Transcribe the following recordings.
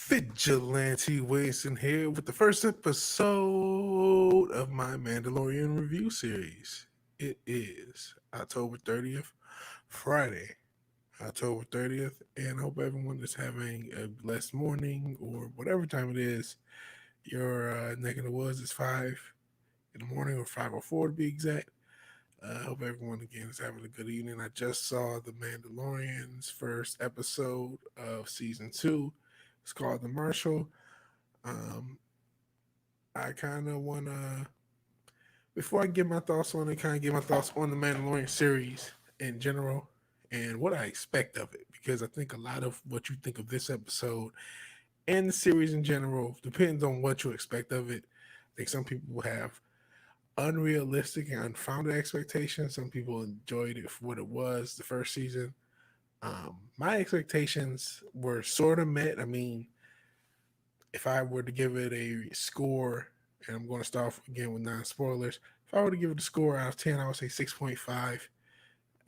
Vigilante Wasting here with the first episode of my Mandalorian review series. It is October 30th, Friday, October 30th, and I hope everyone is having a blessed morning or whatever time it is. Your neck of the woods is 5 in the morning or 5:04 to be exact. I hope everyone again is having a good evening. I just saw the Mandalorian's first episode of season 2. It's called the Marshal. Um, I kind of want to, before I give my thoughts on it, kind of give my thoughts on the Mandalorian series in general and what I expect of it. Because I think a lot of what you think of this episode and the series in general depends on what you expect of it. I think some people have unrealistic and unfounded expectations. Some people enjoyed it for what it was the first season. My expectations were sort of met. I mean, if I were to give it a score, and I'm going to start off again with non spoilers, if I were to give it a score out of 10, I would say 6.5.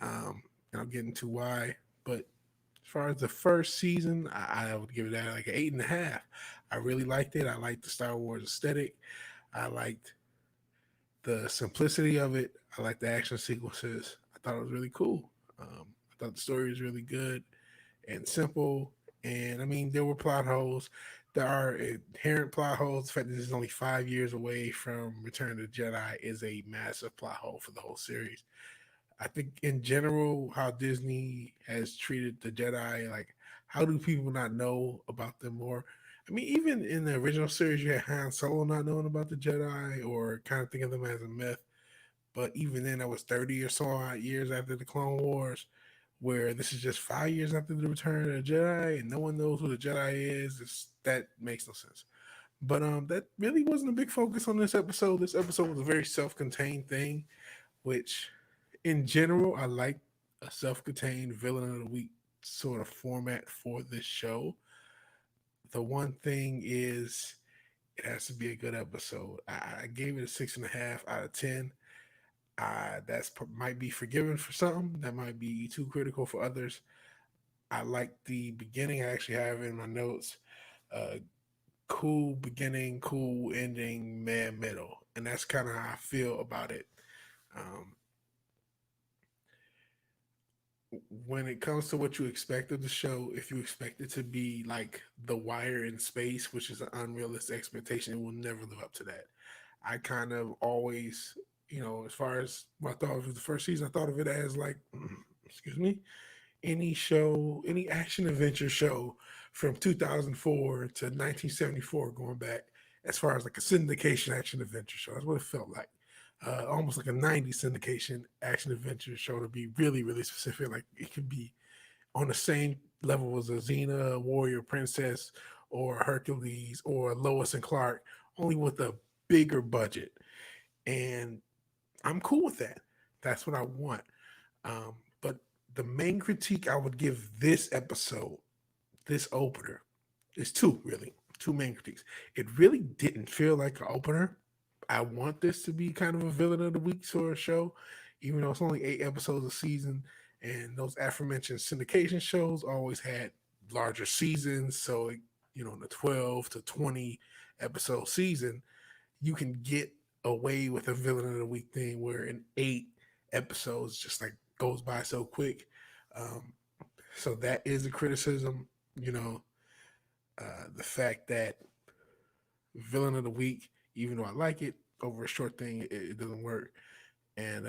And I'll get into why. But as far as the first season, I would give it that like an 8.5. I really liked it. I liked the Star Wars aesthetic. I liked the simplicity of it. I liked the action sequences. I thought it was really cool. I thought the story was really good and simple. And I mean, there were plot holes. There are inherent plot holes. The fact that this is only 5 years away from Return of the Jedi is a massive plot hole for the whole series. I think, in general, how Disney has treated the Jedi, like, how do people not know about them more? I mean, even in the original series, you had Han Solo not knowing about the Jedi or kind of thinking of them as a myth. But even then, that was 30 or so odd years after the Clone Wars, where this is just 5 years after the Return of the Jedi, and no one knows who the Jedi is. That makes no sense. But that really wasn't a big focus on this episode. This episode was a very self-contained thing, which, in general, I like a self-contained villain of the week sort of format for this show. The one thing is, it has to be a good episode. I gave it a 6.5 out of 10. That's might be forgiven for some. That might be too critical for others. I like the beginning. I actually have in my notes, uh, cool beginning, cool ending, mad middle, and that's kind of how I feel about it. Um, when it comes to what you expect of the show, if you expect it to be like The Wire in space, which is an unrealistic expectation, it will never live up to that. I kind of always, as far as what I thought of the first season, I thought of it as like, excuse me, any show, any action adventure show from 2004 to 1974, going back, as far as like a syndication action adventure show. That's what it felt like. Almost like a 90s syndication action adventure show, to be really, really specific. Like, it could be on the same level as a Xena, Warrior Princess, or Hercules, or Lois and Clark, only with a bigger budget. And I'm cool with that. That's what I want. But the main critique I would give this episode, this opener, is two, really. Two main critiques. It really didn't feel like an opener. I want this to be kind of a villain of the week sort of show, even though it's only 8 episodes a season. And those aforementioned syndication shows always had larger seasons. So, in the 12 to 20 episode season, you can get away with a villain of the week thing where in 8 episodes just like goes by so quick. Um, so that is a criticism, you know, the fact that villain of the week, even though I like it, over a short thing, it doesn't work. And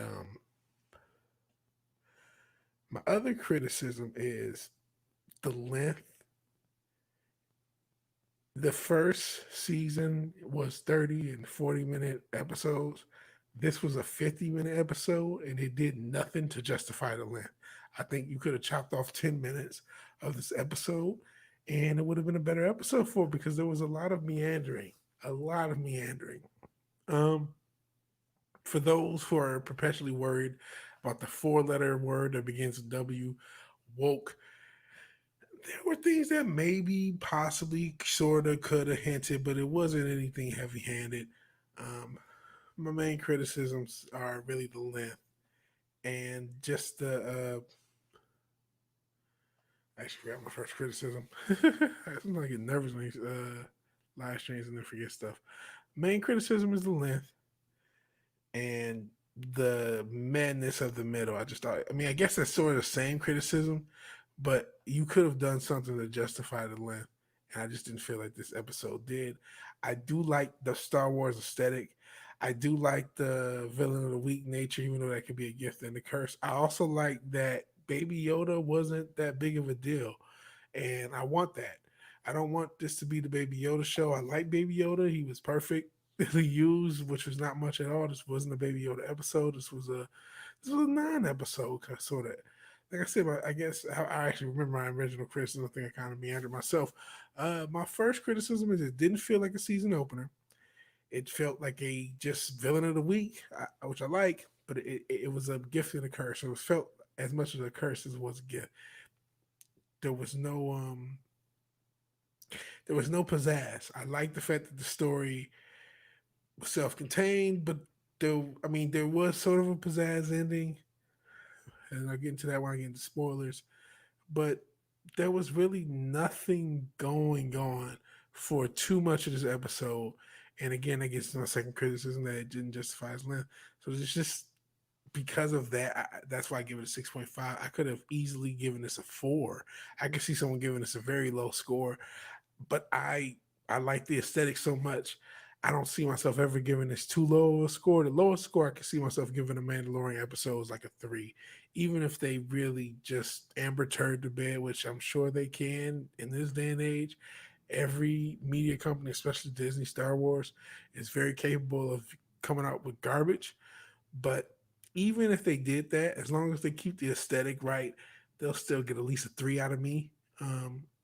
my other criticism is the length. The first season was 30 and 40-minute episodes. This was a 50-minute episode, and it did nothing to justify the length. I think you could have chopped off 10 minutes of this episode, and it would have been a better episode for it, because there was a lot of meandering. A lot of meandering. Um, for those who are perpetually worried about the four-letter word that begins with W, woke, there were things that maybe, possibly, sort of could have hinted, but it wasn't anything heavy-handed. Um, my main criticisms are really the length and just the I actually got my first criticism. I'm like get nervous when these live streams and then forget stuff. Main criticism is the length and the madness of the middle. I just thought, I mean, I guess that's sort of the same criticism, but you could have done something to justify the length. And I just didn't feel like this episode did. I do like the Star Wars aesthetic. I do like the villain of the week nature, even though that could be a gift and a curse. I also like that Baby Yoda wasn't that big of a deal. And I want that. I don't want this to be the Baby Yoda show. I like Baby Yoda. He was perfect used, which was not much at all. This wasn't a Baby Yoda episode. This was a non-episode sort of. Like I said, I guess I actually remember my original criticism. I think I kind of meandered myself. My first criticism is it didn't feel like a season opener. It felt like a just villain of the week, which I like, but it was a gift and a curse. It was felt as much as a curse as it was a gift. There was no there was no pizzazz. I like the fact that the story was self-contained, but I mean, there was sort of a pizzazz ending, and I'll get into that when I get into spoilers. But there was really nothing going on for too much of this episode. And again, that gets to my second criticism that it didn't justify its length. So it's just because of that, that's why I give it a 6.5. I could have easily given this a 4. I could see someone giving this a very low score, but I like the aesthetic so much. I don't see myself ever giving this too low a score. The lowest score I can see myself giving a Mandalorian episode is like a 3, even if they really just Amber Turd to bed, which I'm sure they can in this day and age. Every media company, especially Disney, Star Wars, is very capable of coming out with garbage. But even if they did that, as long as they keep the aesthetic right, they'll still get at least a 3 out of me.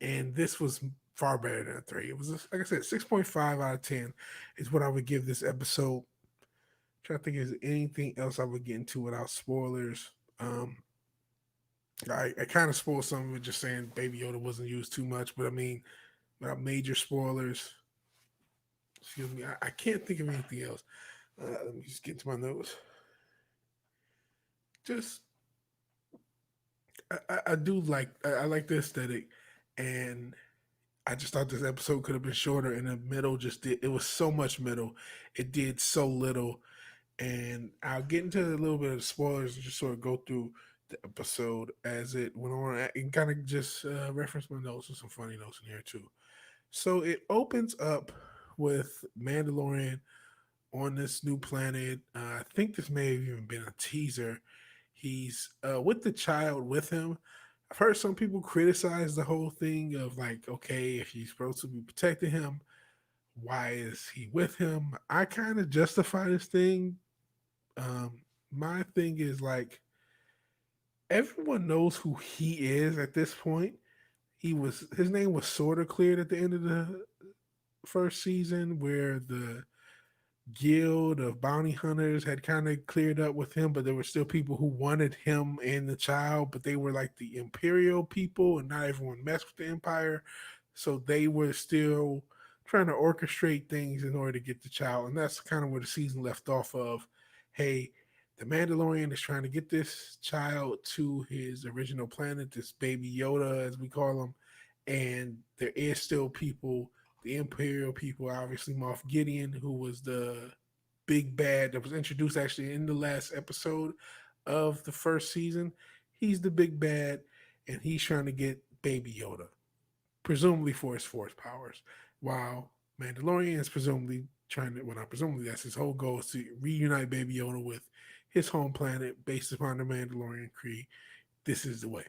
And this was far better than a 3. It was, like I said, 6.5 out of 10 is what I would give this episode. I'm trying to think, is there anything else I would get into without spoilers? I kind of spoiled some of it just saying Baby Yoda wasn't used too much, but I mean, without major spoilers, excuse me, I can't think of anything else. Let me just get to my notes. Just I do like I like the aesthetic, and I just thought this episode could have been shorter. In the middle, just did it was so much middle, it did so little, and I'll get into a little bit of the spoilers and just sort of go through the episode as it went on, and kind of just reference my notes with some funny notes in here too. So it opens up with Mandalorian on this new planet. I think this may have even been a teaser. He's with the child with him. I've heard some people criticize the whole thing of like, okay, if he's supposed to be protecting him, why is he with him? I kind of justify this thing. My thing is like everyone knows who he is at this point. His name was sort of cleared at the end of the first season, where the guild of bounty hunters had kind of cleared up with him, but there were still people who wanted him and the child, but they were like the imperial people, and not everyone messed with the empire. So they were still trying to orchestrate things in order to get the child. And that's kind of where the season left off of, hey, the Mandalorian is trying to get this child to his original planet, this baby Yoda, as we call him. And there is still people, the Imperial people, obviously Moff Gideon, who was the big bad that was introduced actually in the last episode of the first season. He's the big bad, and he's trying to get Baby Yoda, presumably for his force powers, while Mandalorian is presumably trying to, well, not presumably, that's his whole goal is to reunite Baby Yoda with his home planet based upon the Mandalorian Creed. This is the way.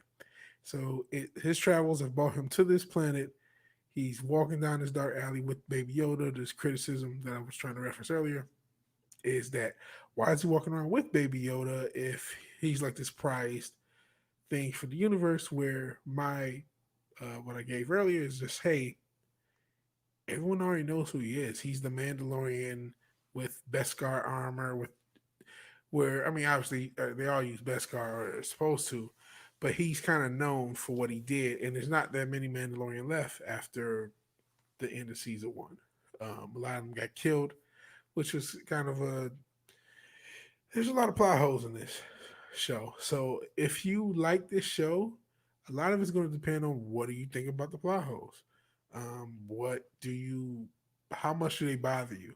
So his travels have brought him to this planet. He's walking down this dark alley with Baby Yoda. This criticism that I was trying to reference earlier is that why is he walking around with Baby Yoda if he's like this prized thing for the universe? Where my what I gave earlier is just, hey, everyone already knows who he is. He's the Mandalorian with Beskar armor, with where I mean, obviously they all use Beskar or are supposed to, but he's kind of known for what he did, and there's not that many Mandalorian left after the end of season one. A lot of them got killed, which was kind of a there's a lot of plot holes in this show. So if you like this show, A lot of it's going to depend on what do you think about the plot holes. What do you? How much do they bother you?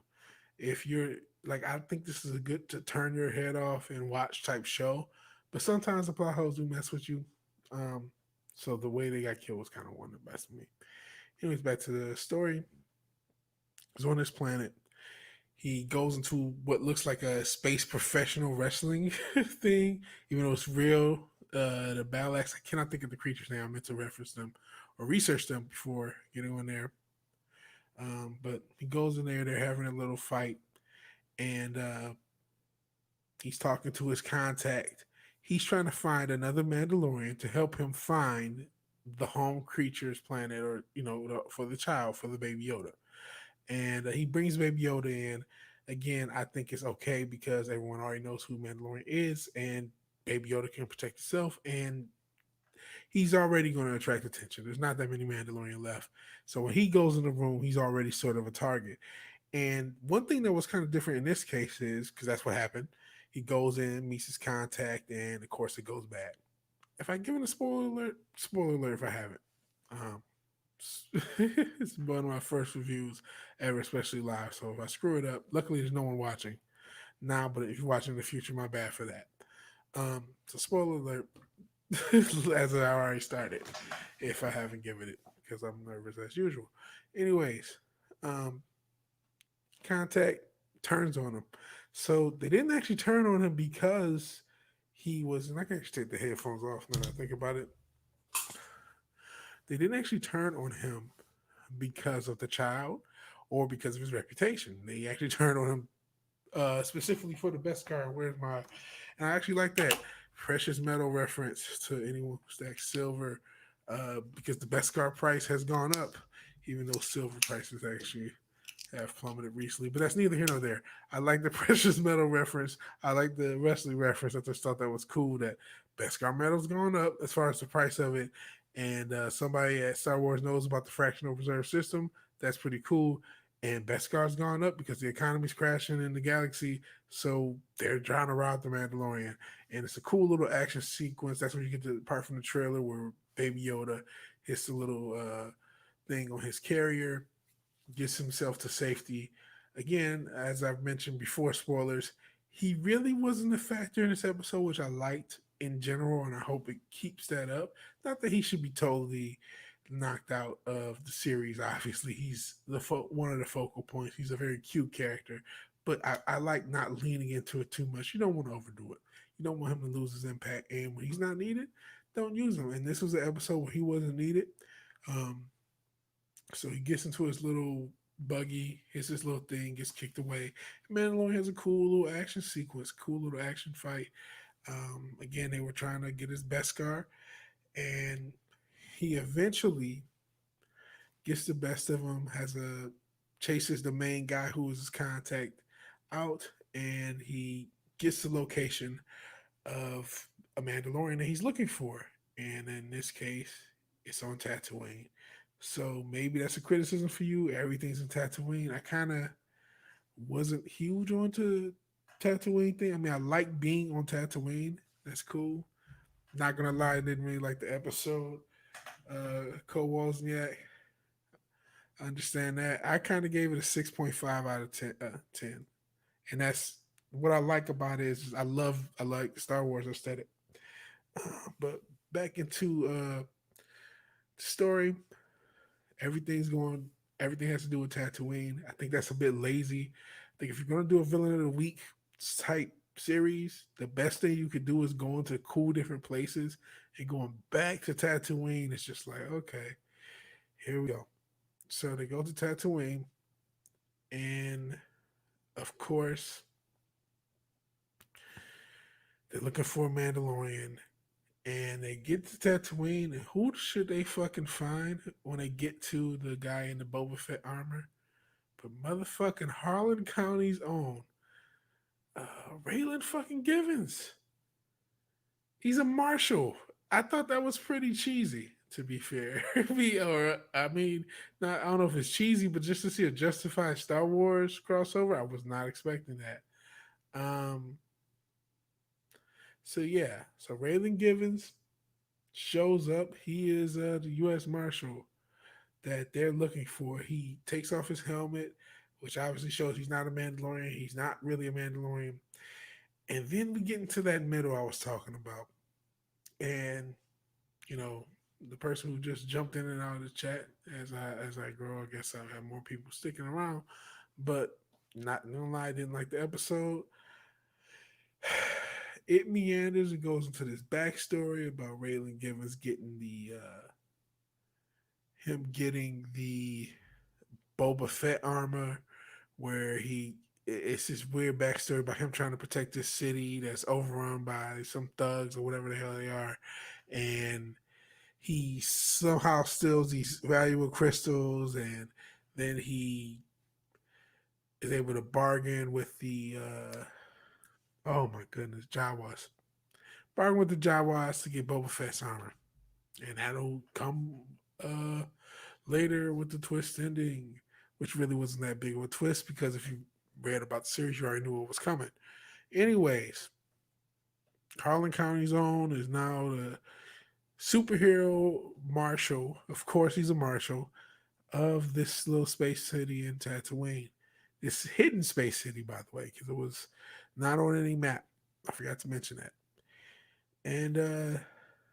If you're like, I think this is a good to turn your head off and watch type show, but sometimes the plot holes do mess with you. Um, so the way they got killed was kind of one of the best for me. Anyways, back to the story. He's on this planet. He goes into what looks like a space professional wrestling thing, even though it's real. The battle axe, I cannot think of the creature's name. I meant to reference them or research them before getting on there. But he goes in there. They're having a little fight, and he's talking to his contact. He's trying to find another Mandalorian to help him find the home creature's planet, or for the child, for the baby Yoda. And he brings Baby Yoda in. Again, I think it's okay because everyone already knows who Mandalorian is, and Baby Yoda can protect himself, and he's already going to attract attention. There's not that many Mandalorian left, so when he goes in the room, he's already sort of a target. And one thing that was kind of different in this case is because that's what happened. He goes in, meets his contact, and of course it goes bad. If I give it a spoiler alert if I haven't. Um, it's one of my first reviews ever, especially live. So if I screw it up, luckily there's no one watching now. But if you're watching in the future, my bad for that. So spoiler alert, as I already started, if I haven't given it because I'm nervous as usual. Anyways, um, contact turns on him. So they didn't actually turn on him because he was, and I can actually take the headphones off now that I think about it. They didn't actually turn on him because of the child or because of his reputation. They actually turned on him specifically for the best card. Where's my? And I actually like that precious metal reference to anyone who stacks silver because the best card price has gone up, even though silver prices actually have plummeted recently. But that's neither here nor there. I like the precious metal reference. I like the wrestling reference. I just thought that was cool that Beskar metal's gone up as far as the price of it. And somebody at Star Wars knows about the fractional reserve system. That's pretty cool. And Beskar's gone up because the economy's crashing in the galaxy. So they're trying to rob the Mandalorian. And it's a cool little action sequence. That's when you get the part from the trailer where Baby Yoda hits the little thing on his carrier, gets himself to safety. Again, as I've mentioned before, spoilers, he really wasn't a factor in this episode, which I liked in general, and I hope it keeps that up. Not that he should be totally knocked out of the series. Obviously, he's one of the focal points. He's a very cute character, but I like not leaning into it too much. You don't want to overdo it. You don't want him to lose his impact, and when he's not needed, don't use him. And this was an episode where he wasn't needed. Um, so he gets into his little buggy, hits his little thing, gets kicked away. Mandalorian has a cool little action sequence, cool little action fight. Again, they were trying to get his Beskar, and he eventually gets the best of him. Chases the main guy who was his contact out, and he gets the location of a Mandalorian that he's looking for. And in this case, it's on Tatooine. So maybe that's a criticism for you. Everything's in Tatooine. I kind of wasn't huge onto Tatooine thing. I mean, I like being on Tatooine. That's cool. Not gonna lie, I didn't really like the episode. Cole Wozniak. I understand that. I kind of gave it a 6.5 out of 10. And that's what I like about it is I like the Star Wars aesthetic. But back into the story, everything's going. Everything has to do with Tatooine. I think that's a bit lazy. I think if you're gonna do a villain of the week type series, the best thing you could do is go into cool different places. And going back to Tatooine, it's just like, okay, here we go. So they go to Tatooine, and of course, they're looking for a Mandalorian. And they get to Tatooine, and who should they fucking find when they get to the guy in the Boba Fett armor? But motherfucking Harlan County's own Raylen fucking Gibbons. He's a marshal. I thought that was pretty cheesy, to be fair. I mean, not, I don't know if it's cheesy, but just to see a justified Star Wars crossover, I was not expecting that. Um, so yeah, so Raylan Gibbons shows up. He is the U.S. Marshal that they're looking for. He takes off his helmet, which obviously shows he's not a Mandalorian. He's not really a Mandalorian. And then we get into that middle I was talking about. And, you know, the person who just jumped in and out of the chat as I grow, I guess I'll have more people sticking around. But not no lie, I didn't like the episode. It meanders and goes into this backstory about Raylen Gibbons getting the him getting the Boba Fett armor, where it's this weird backstory about him trying to protect this city that's overrun by some thugs or whatever the hell they are, and he somehow steals these valuable crystals, and then he is able to bargain with the oh my goodness, Jawas. Bargain with the Jawas to get Boba Fett's armor, and that'll come uh later with the twist ending, which really wasn't that big of a twist because if you read about the series, you already knew what was coming. Anyways, Harlan County's own is now the superhero marshal. Of course, he's a marshal of this little space city in Tatooine. This hidden space city, by the way, because it was not on any map. I forgot to mention that. And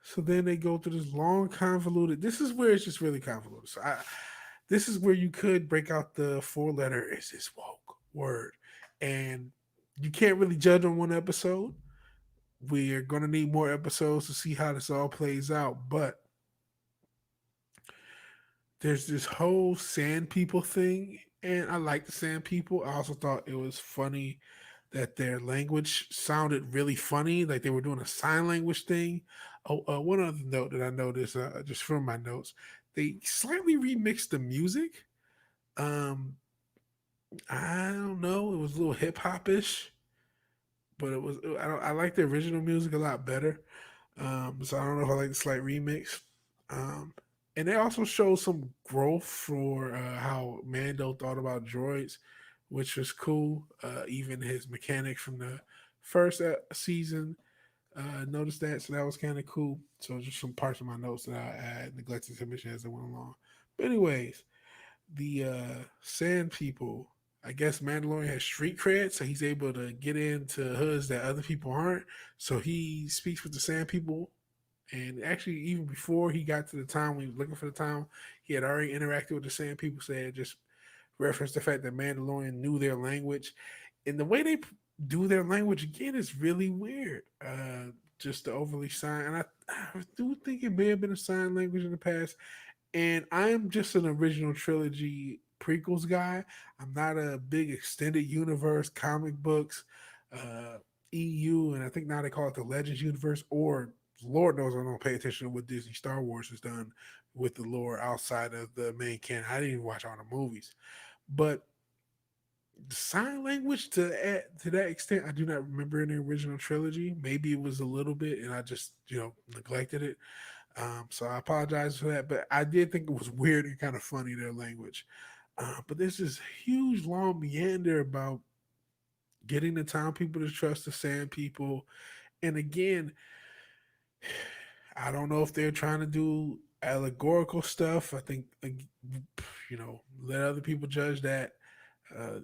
so then they go through this long, convoluted. This is where it's just really convoluted. This is where you could break out the four letter is this woke word, and you can't really judge on one episode. We're gonna need more episodes to see how this all plays out, but there's this whole sand people thing, and I like the sand people. I also thought it was funny that their language sounded really funny, like they were doing a sign language thing. Oh, one other note that I noticed, just from my notes, they slightly remixed the music. Um, I don't know, it was a little hip hop ish, but it was I like the original music a lot better. So I don't know if I like the slight remix. Um, and they also showed some growth for how Mando thought about droids, which was cool. Even his mechanic from the first season noticed that, so that was kind of cool. So just some parts of my notes that I had neglected to mention as I went along. But anyways, the Sand People. I guess Mandalorian has street cred, so he's able to get into hoods that other people aren't. So he speaks with the Sand People, and actually, even before he got to the town, when he was looking for the town, he had already interacted with the Sand People. So they just referenced the fact that Mandalorian knew their language, and the way they do their language again is really weird. Just the overly sign, and I do think it may have been a sign language in the past. And I'm just an original trilogy prequels guy. I'm not a big extended universe comic books, EU, and I think now they call it the Legends universe. Or Lord knows I don't pay attention to what Disney Star Wars has done with the lore outside of the main canon. I didn't even watch all the movies, but the sign language to that extent, I do not remember in the original trilogy. Maybe it was a little bit, and I just neglected it. So I apologize for that, but I did think it was weird and kind of funny their language. But there's this huge long meander about getting the town people to trust the sand people. And again, I don't know if they're trying to do allegorical stuff. I think, let other people judge that.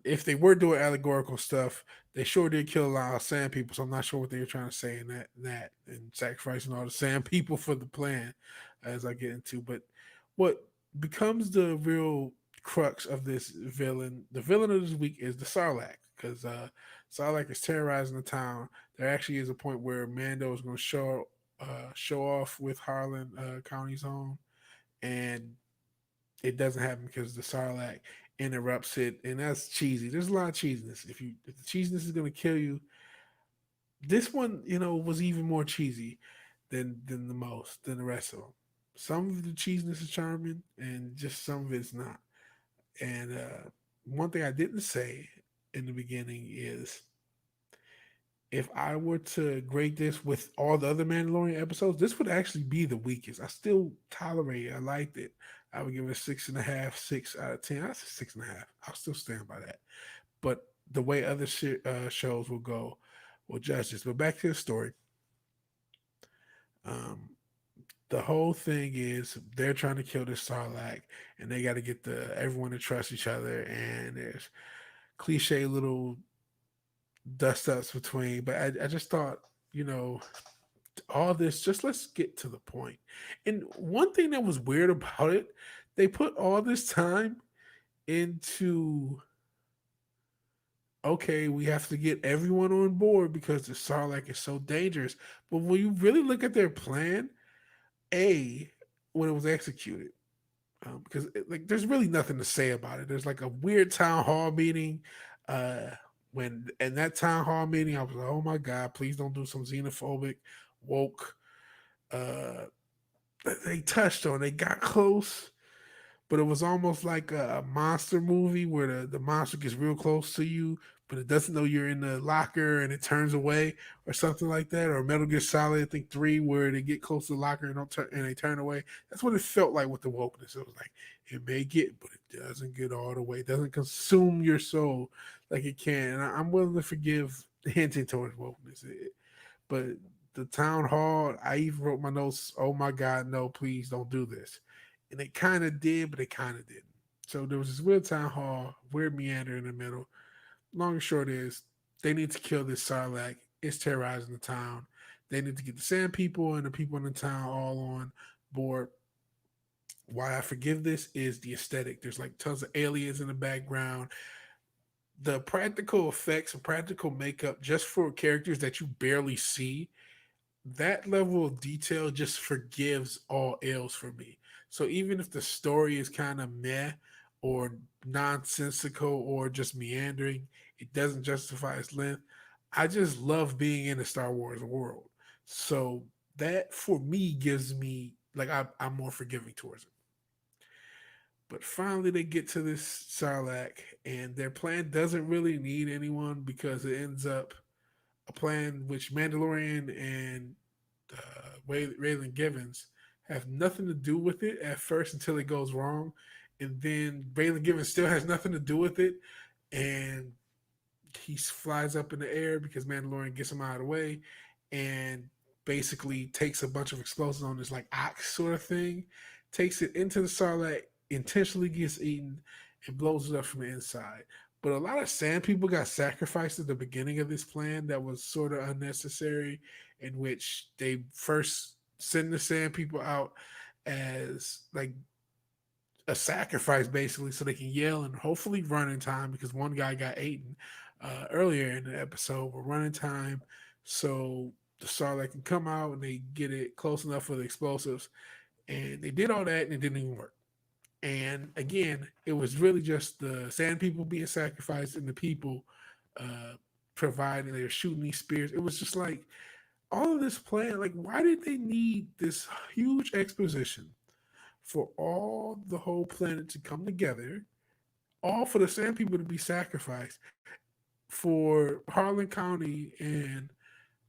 If they were doing allegorical stuff, they sure did kill a lot of sand people. So I'm not sure what they were trying to say in that and sacrificing all the sand people for the plan, as I get into. But what becomes the real crux of this villain, the villain of this week, is the Sarlacc, because Sarlacc is terrorizing the town. There actually is a point where Mando is going to show off with Harlan County's own, and it doesn't happen because the Sarlacc interrupts it, and that's cheesy. There's a lot of cheesiness. If the cheesiness is gonna kill you, this one, was even more cheesy than the rest of them. Some of the cheesiness is charming, and just some of it's not. And one thing I didn't say in the beginning is if I were to grade this with all the other Mandalorian episodes, this would actually be the weakest. I still tolerate it. I liked it. I would give it a 6.5, 6 out of 10. I said 6.5. I'll still stand by that. But the way other shows will go will judge this. But back to the story. Um, The whole thing is they're trying to kill this Sarlacc, and they got to get the everyone to trust each other. And there's cliche little dust ups between. But I just thought, you know, all this, just let's get to the point. And one thing that was weird about it, they put all this time into, okay, we have to get everyone on board because the Sarlacc is so dangerous. But when you really look at their plan, A, when it was executed, because like there's really nothing to say about it. There's like a weird town hall meeting. Uh, when in that town hall meeting, I was like, oh my god, please don't do some xenophobic, woke. Uh, they touched on, they got close, but it was almost like a monster movie where the monster gets real close to you, but it doesn't know you're in the locker and it turns away or something like that. Or Metal Gear Solid, I think 3, where they get close to the locker and don't turn and they turn away. That's what it felt like with the wokeness. It was like it may get, but it doesn't get all the way. It doesn't consume your soul like it can. And I'm willing to forgive hinting towards wokeness. But the town hall, I even wrote my notes. Oh my God, no, please don't do this. And they kind of did, but they kind of didn't. So there was this weird town hall, weird meander in the middle. Long and short is, they need to kill this Sarlacc. It's terrorizing the town. They need to get the Sand People and the people in the town all on board. Why I forgive this is the aesthetic. There's like tons of aliens in the background. The practical effects and practical makeup just for characters that you barely see, that level of detail just forgives all ills for me. So even if the story is kind of meh or nonsensical or just meandering, it doesn't justify its length. I just love being in the Star Wars world. So that for me gives me like I'm more forgiving towards it. But finally, they get to this Sarlacc, and their plan doesn't really need anyone because it ends up a plan which Mandalorian and Raylen Gibbons have nothing to do with it at first until it goes wrong, and then Raylen Gibbons still has nothing to do with it, and he flies up in the air because Mandalorian gets him out of the way, and basically takes a bunch of explosives on this like ox sort of thing, takes it into the Sarlacc, intentionally gets eaten, and blows it up from the inside. But a lot of sand people got sacrificed at the beginning of this plan that was sort of unnecessary, in which they first send the sand people out as like a sacrifice basically so they can yell and hopefully run in time because one guy got eaten earlier in the episode. We're running time so the Starlight can come out and they get it close enough for the explosives. And they did all that and it didn't even work. And again, it was really just the sand people being sacrificed and the people uh, providing, they're shooting these spears. It was just like all of this plan. Like, why did they need this huge exposition for all the whole planet to come together, all for the sand people to be sacrificed, for Harlan County and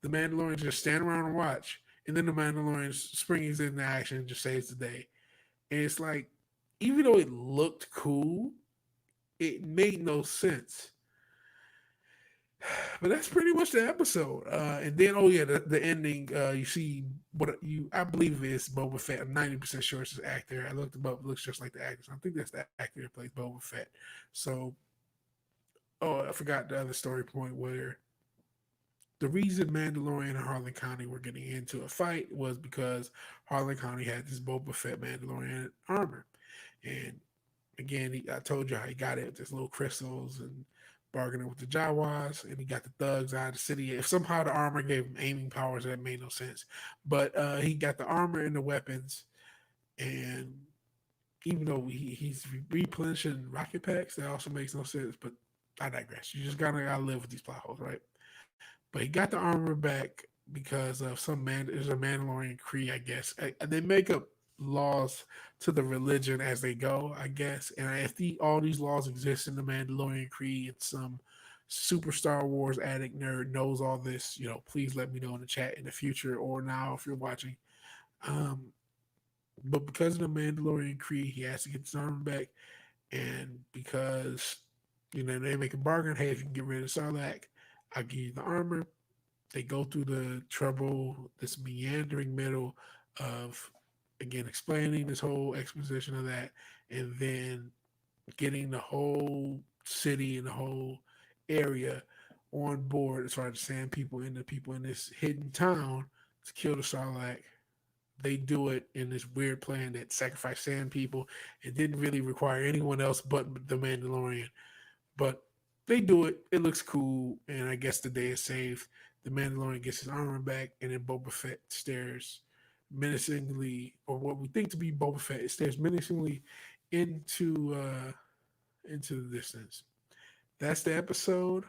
the Mandalorians just stand around and watch, and then the Mandalorian springs into action and just saves the day. And it's like, even though it looked cool, it made no sense. But that's pretty much the episode. And then, oh yeah, the ending. You see what you I believe is Boba Fett. I'm 90% sure it's the actor. I looked him up. Looks just like the actor. So I think that's the actor that plays Boba Fett. So, oh, I forgot the other story point where the reason Mandalorian and Harlan County were getting into a fight was because Harlan County had this Boba Fett Mandalorian armor, and again, I told you how he got it with his little crystals and bargaining with the Jawas, and he got the thugs out of the city. If somehow the armor gave him aiming powers, that made no sense. But he got the armor and the weapons, and even though he's replenishing rocket packs, that also makes no sense. But I digress. You just gotta live with these plot holes, right? But he got the armor back because of some man. There's a Mandalorian Cree, I guess. They make up laws to the religion as they go, I guess. And if all these laws exist in the Mandalorian Cree, and some super Star Wars addict nerd knows all this, please let me know in the chat in the future or now if you're watching. Um, but because of the Mandalorian Cree, he has to get his armor back, and because they make a bargain. Hey, if you can get rid of Sarlacc, I'll give you the armor. They go through the trouble, this meandering middle of again, explaining this whole exposition of that, and then getting the whole city and the whole area on board as far as sand people and the people in this hidden town to kill the Sarlacc. They do it in this weird plan that sacrificed sand people. It didn't really require anyone else but the Mandalorian. But they do it. It looks cool, and I guess the day is saved. The Mandalorian gets his armor back, and then Boba Fett stares menacingly, or what we think to be Boba Fett, stares menacingly into into the distance. That's the episode.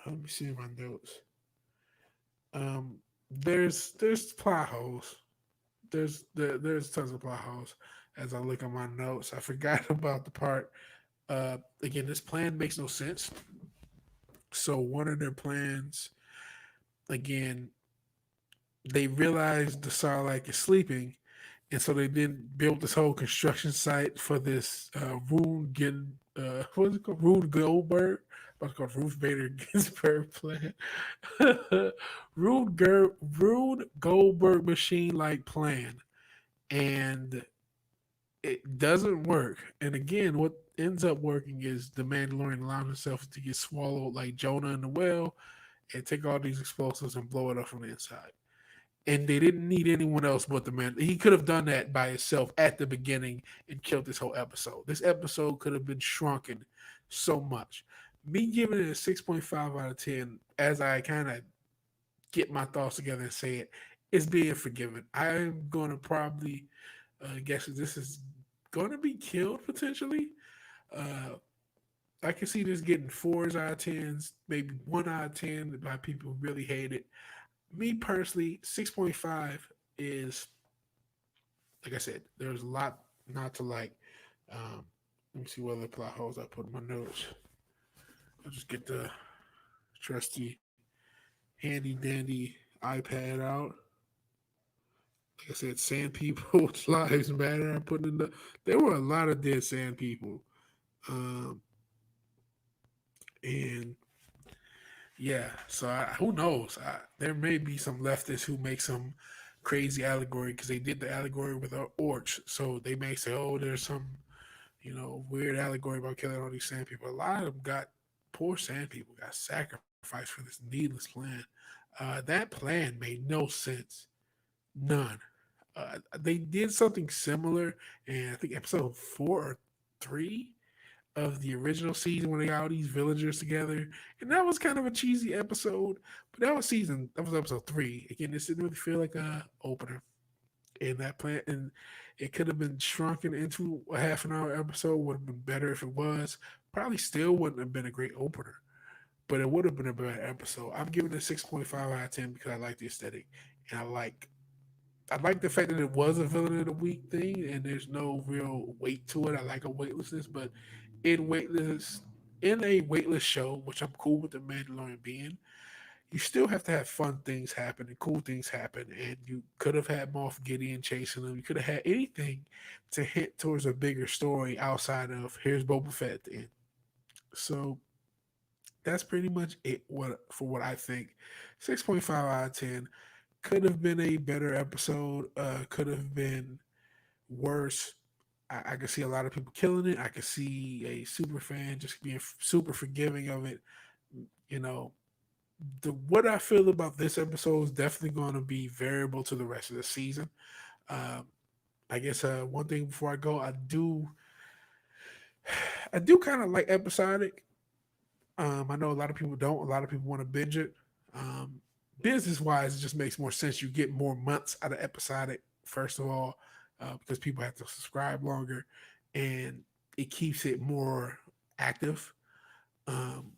Let me see my notes. There's plot holes. There's tons of plot holes. As I look at my notes, I forgot about the part. Again, this plan makes no sense. So one of their plans, again, they realized the Sarlacc is sleeping, and so they then built this whole construction site for this what is it called? Rube Goldberg. What's called Ruth Bader Ginsburg plan. Rude Goldberg machine like plan. And it doesn't work. And again, what ends up working is the Mandalorian allows himself to get swallowed like Jonah in the whale and take all these explosives and blow it up from the inside. And they didn't need anyone else but the man. He could have done that by himself at the beginning and killed this whole episode. This episode could have been shrunken so much. Me giving it a 6.5 out of 10, as I kind of get my thoughts together and say it, is being forgiven. I'm going to probably guess that this is going to be killed potentially. Uh, I can see this getting 4s out of 10s, maybe 1 out of 10 by people who really hate it. Me personally, 6.5 is, like I said, there's a lot not to like. Let me see what other plot holes I put in my notes. I'll just get the trusty, handy dandy iPad out. Like I said, sand people's lives matter. I put in there were a lot of dead sand people. Um, and yeah, so who knows? There may be some leftists who make some crazy allegory because they did the allegory with an orch. So they may say, oh, there's some, weird allegory about killing all these sand people. A lot of them got poor sand people got sacrificed for this needless plan. That plan made no sense. None. They did something similar, and I think episode 4 or 3 of the original season when they got all these villagers together, and that was kind of a cheesy episode. But that was episode 3. Again, this didn't really feel like a opener in that plan, and it could have been shrunken into a half an hour episode. Would have been better if it was. Probably still wouldn't have been a great opener, but it would have been a better episode. I'm giving it a 6.5 out of 10 because I like the aesthetic, and I like the fact that it was a villain of the week thing, and there's no real weight to it. I like a weightlessness, but in weightless in a weightless show, which I'm cool with the Mandalorian being, you still have to have fun things happen and cool things happen. And you could have had Moff Gideon chasing them. You could have had anything to hint towards a bigger story outside of here's Boba Fett at the end. So that's pretty much it. What I think, 6.5 out of 10 could have been a better episode. Could have been worse. I can see a lot of people killing it. I can see a super fan just being super forgiving of it. You know, what I feel about this episode is definitely going to be variable to the rest of the season. Um, I guess one thing before I go, I do kind of like episodic. I know a lot of people don't. A lot of people want to binge it. Um, Business wise, it just makes more sense. You get more months out of episodic, first of all, because people have to subscribe longer, and it keeps it more active.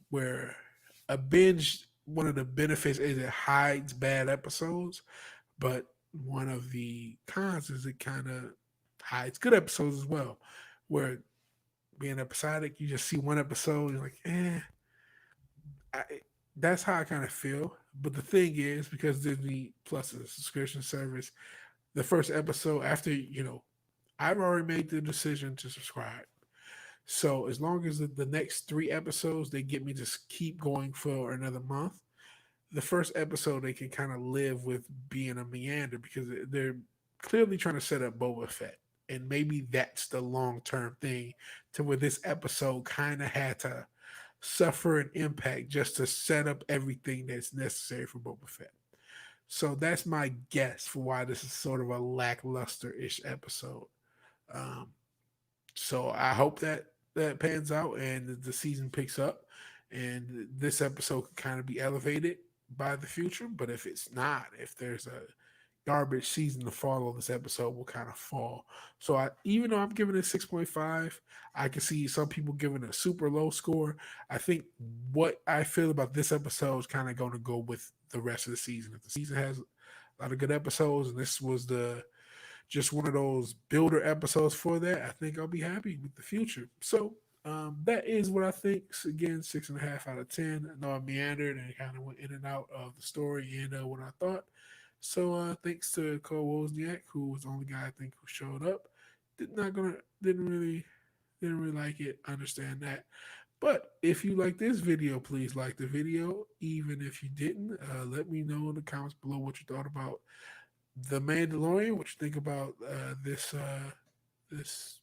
Where a binge, one of the benefits is it hides bad episodes, but one of the cons is it kind of hides good episodes as well. Where being episodic, you just see one episode, you're like, I, that's how I kind of feel. But the thing is, because Disney Plus is a subscription service, the first episode after, I've already made the decision to subscribe. So as long as the next 3 episodes they get me to keep going for another month, the first episode they can kind of live with being a meander because they're clearly trying to set up Boba Fett. And maybe that's the long term thing to where this episode kind of had to suffer an impact just to set up everything that's necessary for Boba Fett. So that's my guess for why this is sort of a lackluster ish episode. Um, so I hope that that pans out and the season picks up, and this episode can kind of be elevated by the future. But if it's not, if there's a garbage season to follow, this episode will kind of fall. So even though I'm giving it 6.5, I can see some people giving it a super low score. I think what I feel about this episode is kind of going to go with the rest of the season. If the season has a lot of good episodes, and this was the just one of those builder episodes for that, I think I'll be happy with the future. So that is what I think. So again, 6.5 out of 10. I know I meandered and kind of went in and out of the story and what I thought. So thanks to Cole Wozniak, who was the only guy I think who showed up. Didn't really like it. Understand that. But if you like this video, please like the video. Even if you didn't, let me know in the comments below what you thought about the Mandalorian, what you think about this this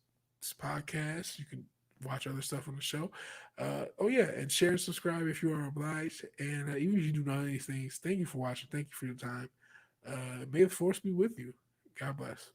podcast. You can watch other stuff on the show. Oh yeah, and share and subscribe if you are obliged. And even if you do none of these things, thank you for watching. Thank you for your time. May the force be with you. God bless.